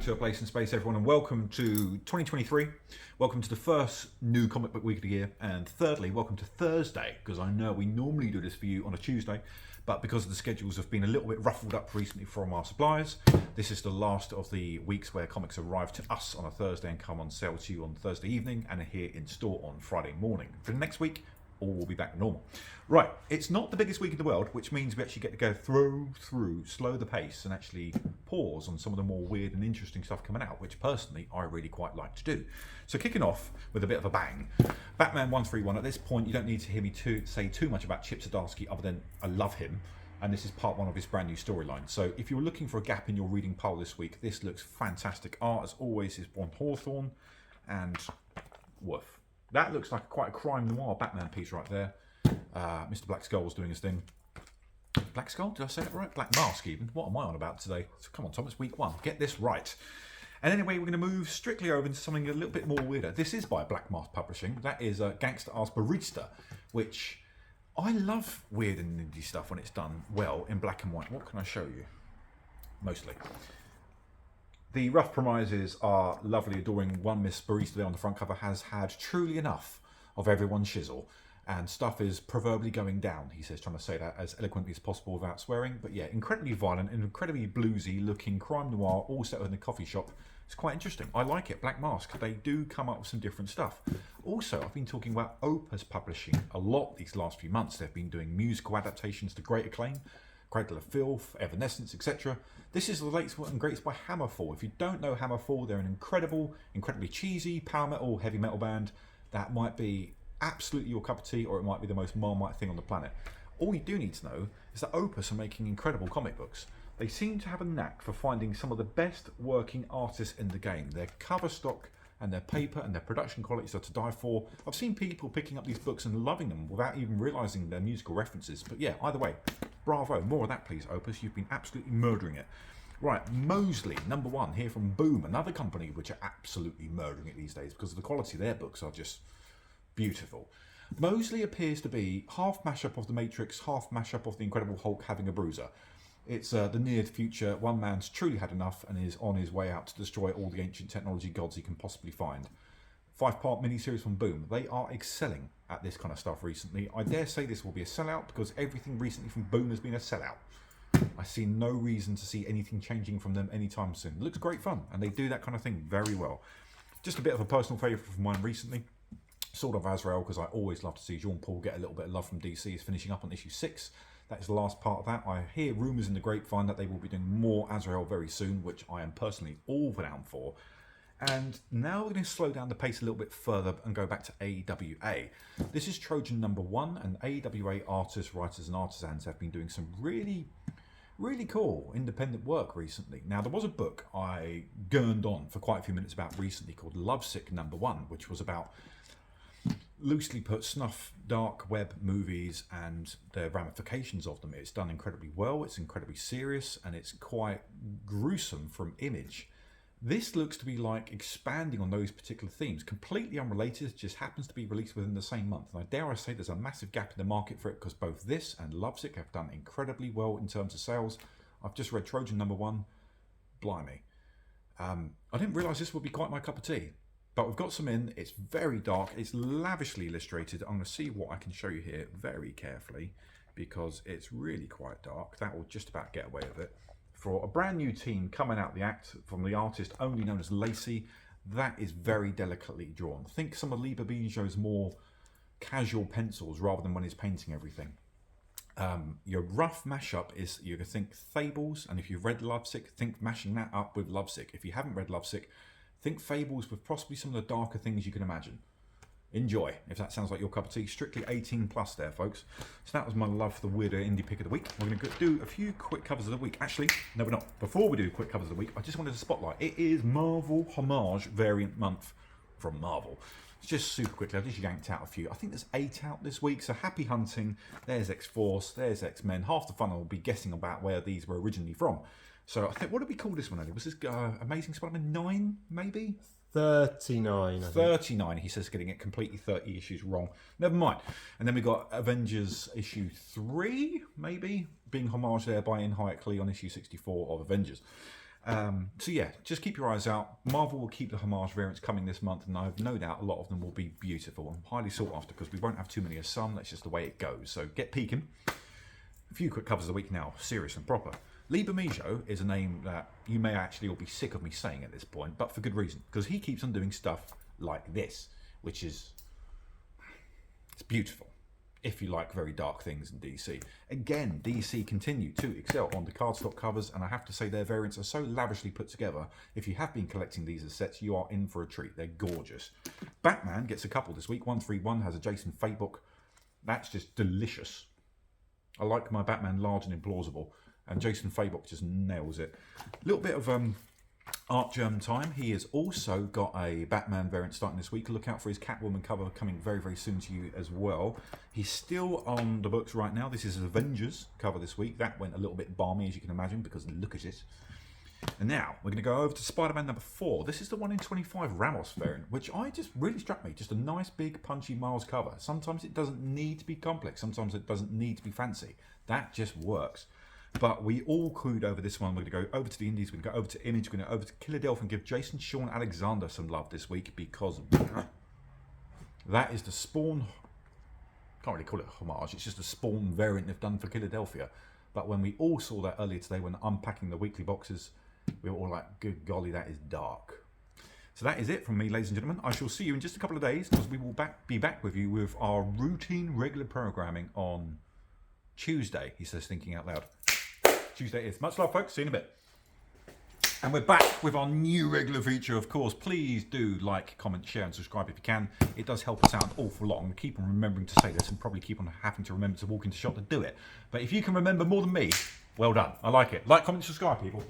to A Place in Space, everyone, and welcome to 2023. Welcome to the first new comic book week of the year, and thirdly, welcome to Thursday, because I know we normally do this for you on a Tuesday, but because the schedules have been a little bit ruffled up recently from our suppliers, this is the last of the weeks where comics arrive to us on a Thursday and come on sale to you on Thursday evening and are here in store on Friday morning. For the next week, all will be back to normal. Right, it's not the biggest week in the world, which means we actually get to go through, slow the pace, and actually pause on some of the more weird and interesting stuff coming out, which personally I really quite like to do. So kicking off with a bit of a bang, Batman 131. At this point, you don't need to hear me say too much about Chip Zdarsky other than I love him, and this is part one of his brand new storyline. So if you're looking for a gap in your reading pile this week, this looks fantastic. Art, as always, is Bond Hawthorne, and woof. That looks like quite a crime noir Batman piece right there. Mr. Black Skull's doing his thing. Black Skull? Did I say that right? Black Mask even. What am I on about today? So come on, Tom, it's week one. Get this right. And anyway, we're going to move strictly over into something a little bit more weirder. This is by Black Mask Publishing. That is Gangsta Ars Barista, which I love weird and indie stuff when it's done well in black and white. What can I show you? Mostly. The rough premises are lovely, adoring. One Miss Barista there on the front cover has had truly enough of everyone's shizzle, and stuff is proverbially going down, he says, trying to say that as eloquently as possible without swearing. But yeah, incredibly violent and incredibly bluesy looking crime noir, all set in a coffee shop. It's quite interesting. I like it. Black Mask, they do come up with some different stuff. Also, I've been talking about Opus Publishing a lot these last few months. They've been doing musical adaptations to great acclaim. Cradle of Filth, Evanescence, etc. This is the latest and greatest by Hammerfall. If you don't know Hammerfall, they're an incredibly cheesy power metal, heavy metal band that might be absolutely your cup of tea, or it might be the most Marmite thing on the planet. All you do need to know is that Opus are making incredible comic books. They seem to have a knack for finding some of the best working artists in the game. Their cover stock and their paper and their production qualities are to die for. I've seen people picking up these books and loving them without even realising their musical references. But yeah, either way, bravo. More of that, please, Opus. You've been absolutely murdering it. Right, Mosley, number one, here from Boom, another company which are absolutely murdering it these days because of the quality of their books are just beautiful. Mosley appears to be half mashup of The Matrix, half mashup of The Incredible Hulk having a bruiser. It's the near future. One man's truly had enough and is on his way out to destroy all the ancient technology gods he can possibly find. 5-part miniseries from Boom. They are excelling at this kind of stuff recently. I dare say this will be a sellout because everything recently from Boom has been a sellout. I see no reason to see anything changing from them anytime soon. It looks great fun, and they do that kind of thing very well. Just a bit of a personal favourite from mine recently. Sword of Azrael, because I always love to see Jean-Paul get a little bit of love from DC. Is finishing up on issue 6. That is the last part of that. I hear rumours in the grapevine that they will be doing more Azrael very soon, which I am personally all down for. And now we're going to slow down the pace a little bit further and go back to AWA. This is Trojan number 1, and AWA artists, writers and artisans have been doing some really cool independent work recently. Now, there was a book I gurned on for quite a few minutes about recently called Lovesick number 1, which was about, loosely put, snuff, dark web movies and the ramifications of them. It's done incredibly well, it's incredibly serious, and it's quite gruesome from Image. This looks to be like expanding on those particular themes, completely unrelated, just happens to be released within the same month. And I dare I say there's a massive gap in the market for it because both this and Lovesick have done incredibly well in terms of sales. I've just read Trojan number 1, blimey. I didn't realise this would be quite my cup of tea. But we've got some in. It's very dark. It's lavishly illustrated. I'm going to see what I can show you here very carefully because it's really quite dark. That will just about get away with it. For a brand new team coming out the act from the artist only known as Lacey, that is very delicately drawn. Think some of Lee Babinjo's more casual pencils rather than when he's painting everything. Your rough mashup is, you can think Fables, and if you've read Lovesick, think mashing that up with Lovesick. If you haven't read Lovesick, think Fables with possibly some of the darker things you can imagine. Enjoy, if that sounds like your cup of tea. Strictly 18 plus there, folks. So that was my love for the weirder indie pick of the week. We're going to do a few quick covers of the week. Actually, no, we're not. Before we do quick covers of the week, I just wanted to spotlight. It is Marvel Homage variant month from Marvel. Just super quickly, I've just yanked out a few. I think there's 8 out this week, so happy hunting. There's X-Force, there's X-Men. Half the fun will be guessing about where these were originally from. So I think, what did we call this one earlier? Was this Amazing Spider-Man 9, maybe? 39, I think. 39, he says, getting it completely 30 issues wrong. Never mind. And then we got Avengers issue 3, maybe, being homaged there by Ian Hyatt on issue 64 of Avengers. So yeah, just keep your eyes out. Marvel will keep the homage variants coming this month, and I have no doubt a lot of them will be beautiful and highly sought after because we won't have too many of some. That's just the way it goes. So get peeking. A few quick covers of the week now, serious and proper. Lee Bermejo is a name that you may actually all be sick of me saying at this point, but for good reason, because he keeps on doing stuff like this, which is, it's beautiful. If you like very dark things in DC. Again, DC continue to excel on the cardstock covers, and I have to say their variants are so lavishly put together. If you have been collecting these as sets, you are in for a treat. They're gorgeous. Batman gets a couple this week. 131 has a Jason Fay book. That's just delicious. I like my Batman large and implausible, and Jason Fay book just nails it. A little bit of Art Germ time. He has also got a Batman variant starting this week. Look out for his Catwoman cover coming very, very soon to you as well. He's still on the books right now. This is his Avengers cover this week. That went a little bit balmy, as you can imagine, because look at it. And now we're going to go over to Spider-Man number 4. This is the 1 in 25 Ramos variant, which I just really struck me. Just a nice, big, punchy Miles cover. Sometimes it doesn't need to be complex. Sometimes it doesn't need to be fancy. That just works. But we all cooed over this one. We're going to go over to the Indies. We're going to go over to Image. We're going to go over to Philadelphia and give Jason Sean Alexander some love this week because that is the Spawn. Can't really call it a homage. It's just a Spawn variant they've done for Philadelphia. But when we all saw that earlier today when unpacking the weekly boxes, we were all like, good golly, that is dark. So that is it from me, ladies and gentlemen. I shall see you in just a couple of days because we will be back with you with our routine regular programming on Tuesday, he says, thinking out loud. Tuesday is. Much love, folks. See you in a bit. And we're back with our new regular feature, of course. Please do like, comment, share, and subscribe if you can. It does help us out an awful lot. And we keep on remembering to say this and probably keep on having to remember to walk into shop to do it. But if you can remember more than me, well done. I like it. Like, comment, subscribe, people.